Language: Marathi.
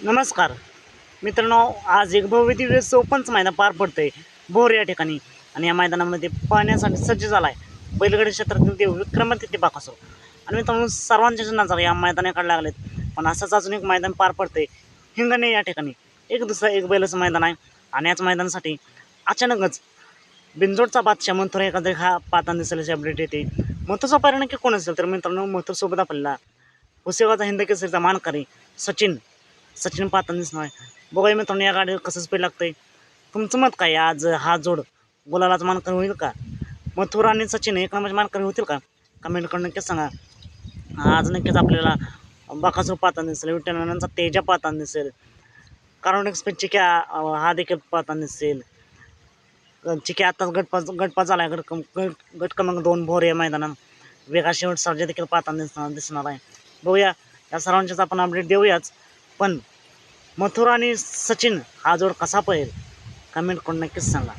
नमस्कार मित्रांनो, आज एक भव्य दिव्य ओपनचं मैदान पार पडतंय भोर या ठिकाणी. आणि या मैदानामध्ये पाहण्यासाठी सज्ज झाला आहे बैलगाडी क्षेत्रातील देव विक्रमादित्य बाकासूर. आणि मित्रांनो, सर्वांच्याच नजर या मैदानाकडे लागलेत. पण असंच अजून एक मैदान पार पडतंय हिंगणे या ठिकाणी. एक दुसरा एक बैलाचं मैदान आहे. आणि याच मैदानासाठी अचानकच बिंजोडचा बादशाह मथुर एखादा हा पाहताना दिसल्याची अपडेट येते. मथुरचा परिणाम की कोण असेल तर मित्रांनो, मथुरसोबत आपल्याला पुसेगावचा हिंद केसरीचा मानकरी सचिन पाहताना दिसणार आहे. बघूया मित्रांनो, या गाडीवर कसं स्पीड लागतंय. तुमचं मत काय? आज हा जोड गुलालाच मानकरी होईल का? मथुर आणि सचिन एक नंबरचे मानकरी होतील का? कमेंट करून नक्कीच सांगा. आज नक्कीच आपल्याला बकासूर पाहताना दिसेल, विठ्ठलांचा तेजा पाहताना दिसेल, कारण एक्सप्रेस चिक्या हा देखील पाहताना दिसेल. चिक्या आताच गटपास झाला आहे. गट क्रमांक 2 भोर या मैदानात वेगा शेवट सर्जा देखील पाहताना दिसणार आहे. बघूया, या सर्वांच्याच आपण अपडेट देऊयाच. पण मथुर आणि सचिन हा जोड कसा पळेल कमेंट करून नक्कीच सांगा.